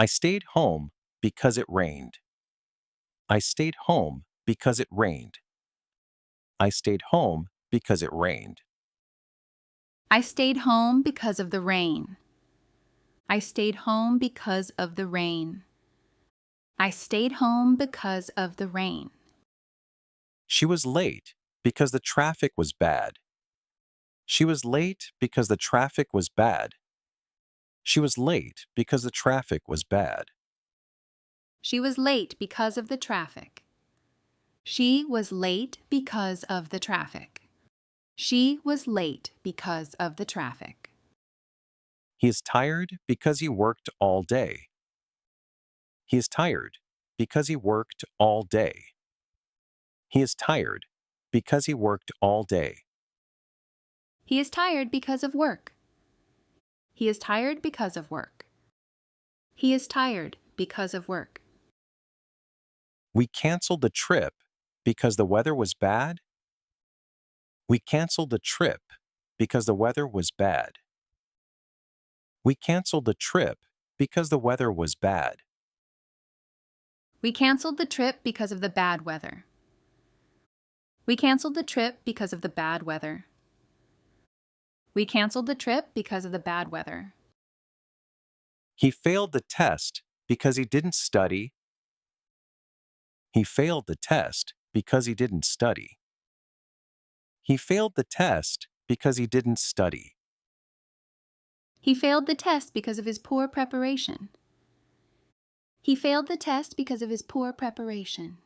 I stayed home because it rained. I stayed home because it rained. I stayed home because it rained. I stayed home because of the rain. I stayed home because of the rain. I stayed home because of the rain. She was late because the traffic was bad. She was late because the traffic was bad. She was late because the traffic was bad. She was late because of the traffic. She was late because of the traffic. She was late because of the traffic. He is tired because he worked all day. He is tired because he worked all day. He is tired because he worked all day. He is tired because of work. He is tired because of work. He is tired because of work. We canceled the trip because the weather was bad. We canceled the trip because the weather was bad. We canceled the trip because the weather was bad. We canceled the trip because of the bad weather. We canceled the trip because of the bad weather. We canceled the trip because of the bad weather. He failed the test because he didn't study. He failed the test because he didn't study. He failed the test because he didn't study. He failed the test because of his poor preparation. He failed the test because of his poor preparation.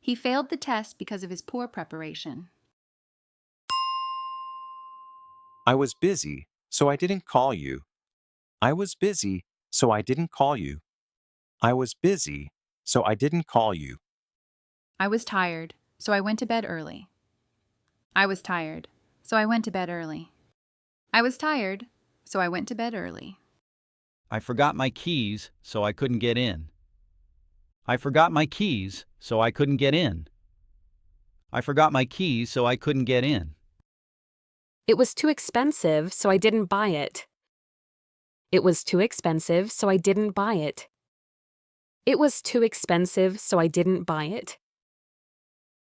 He failed the test because of his poor preparation. I was busy, so I didn't call you. I was busy, so I didn't call you. I was busy, so I didn't call you. I was tired, so I went to bed early. I was tired, so I went to bed early. I was tired, so I went to bed early. I forgot my keys, so I couldn't get in. I forgot my keys, so I couldn't get in. I forgot my keys, so I couldn't get in. It was too expensive, so I didn't buy it. It was too expensive, so I didn't buy it. It was too expensive, so I didn't buy it.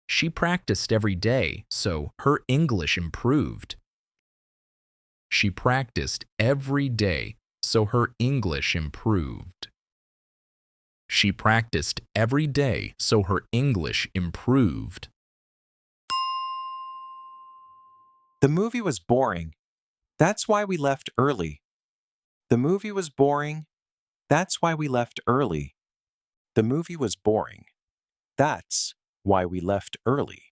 She practiced every day, so her English improved. She practiced every day, so her English improved. She practiced every day, so her English improved. The movie was boring. That's why we left early. The movie was boring. That's why we left early. The movie was boring. That's why we left early.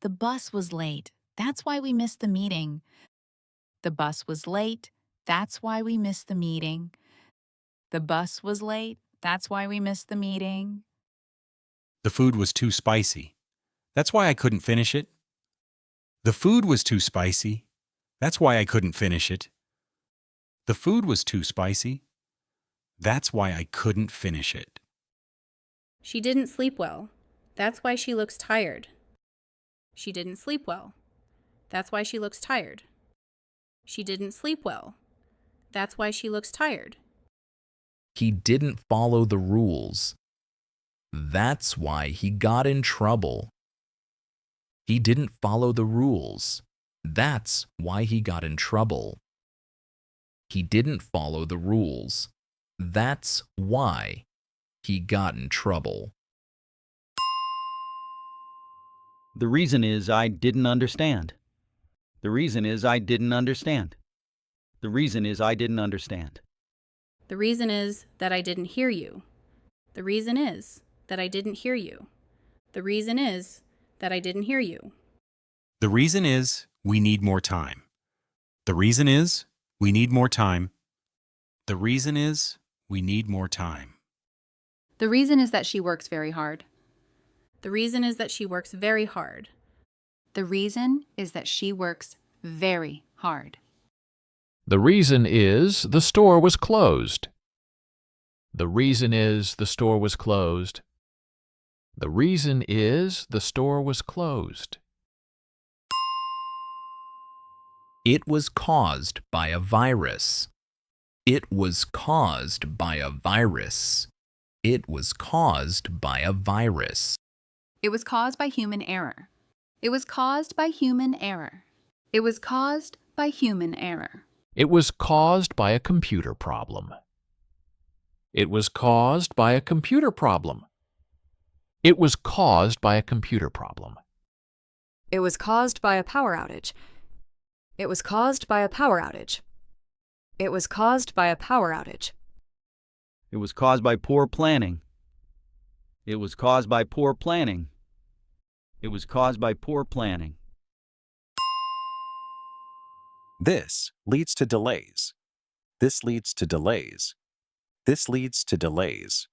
The bus was late. That's why we missed the meeting. The bus was late. That's why we missed the meeting. The bus was late. That's why we missed the meeting. The food was too spicy. That's why I couldn't finish it. The food was too spicy. That's why I couldn't finish it. The food was too spicy. That's why I couldn't finish it. She didn't sleep well. That's why she looks tired. She didn't sleep well. That's why she looks tired. She didn't sleep well. That's why she looks tired. He didn't follow the rules. That's why he got in trouble. He didn't follow the rules. That's why he got in trouble. He didn't follow the rules. That's why he got in trouble. The reason is I didn't understand. The reason is I didn't understand. The reason is I didn't understand. The reason is that I didn't hear you. The reason is that I didn't hear you. The reason is that I didn't hear you. The reason is we need more time. The reason is we need more time. The reason is we need more time. The reason is that she works very hard. The reason is that she works very hard. The reason is that she works very hard. The reason is the store was closed. The reason is the store was closed. The reason is the store was closed. It was caused by a virus. It was caused by a virus. It was caused by a virus. It was caused by human error. It was caused by human error. It was caused by human error. It was caused by a computer problem. It was caused by a computer problem. It was caused by a computer problem. It was caused by a power outage. It was caused by a power outage. It was caused by a power outage. It was caused by poor planning. It was caused by poor planning. It was caused by poor planning. This leads to delays. This leads to delays. This leads to delays.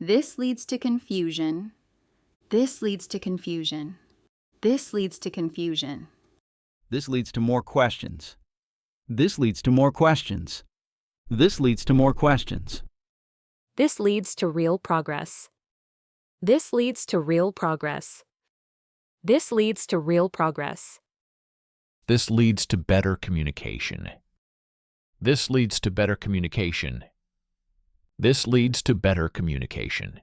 This leads to confusion. This leads to confusion. This leads to confusion. This leads to more questions. This leads to more questions. This leads to more questions. This leads to real progress. This leads to real progress. This leads to real progress. This leads to better communication. This leads to better communication. This leads to better communication.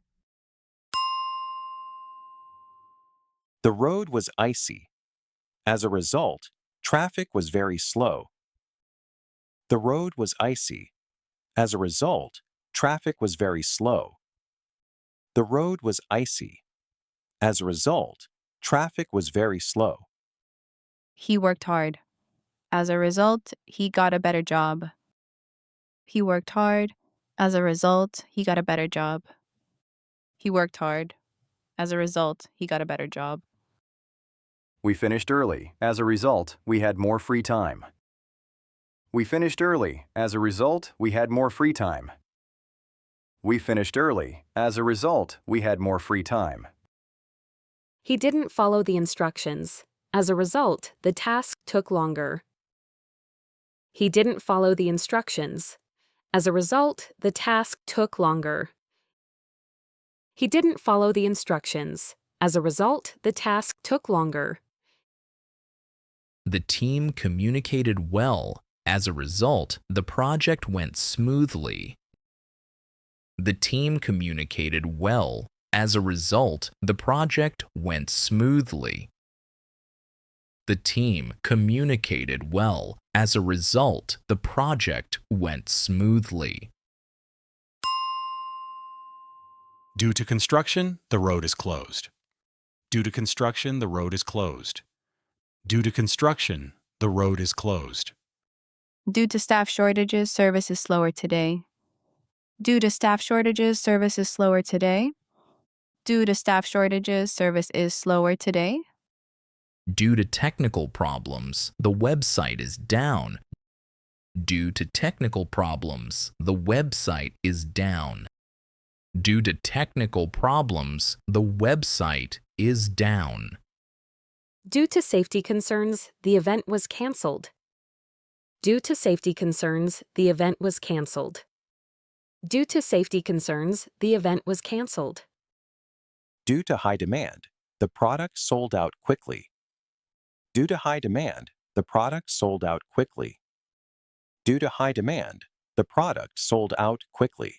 The road was icy. As a result, traffic was very slow. The road was icy. As a result, traffic was very slow. The road was icy. As a result, traffic was very slow. He worked hard. As a result, he got a better job. He worked hard. As a result, he got a better job. He worked hard. As a result, he got a better job. We finished early. As a result, we had more free time. We finished early. As a result, we had more free time. We finished early. As a result, we had more free time. He didn't follow the instructions. As a result, the task took longer. He didn't follow the instructions. As a result, the task took longer. He didn't follow the instructions. As a result, the task took longer. The team communicated well. As a result, the project went smoothly. The team communicated well. As a result, the project went smoothly. The team communicated well. As a result, the project went smoothly. Due to construction, the road is closed. Due to construction, the road is closed. Due to construction, the road is closed. Due to staff shortages, service is slower today. Due to staff shortages, service is slower today. Due to staff shortages, service is slower today. Due to technical problems, the website is down. Due to technical problems, the website is down. Due to technical problems, the website is down. Due to safety concerns, the event was canceled. Due to safety concerns, the event was canceled. Due to safety concerns, the event was canceled. Due to high demand, the product sold out quickly. Due to high demand, the product sold out quickly. Due to high demand, the product sold out quickly.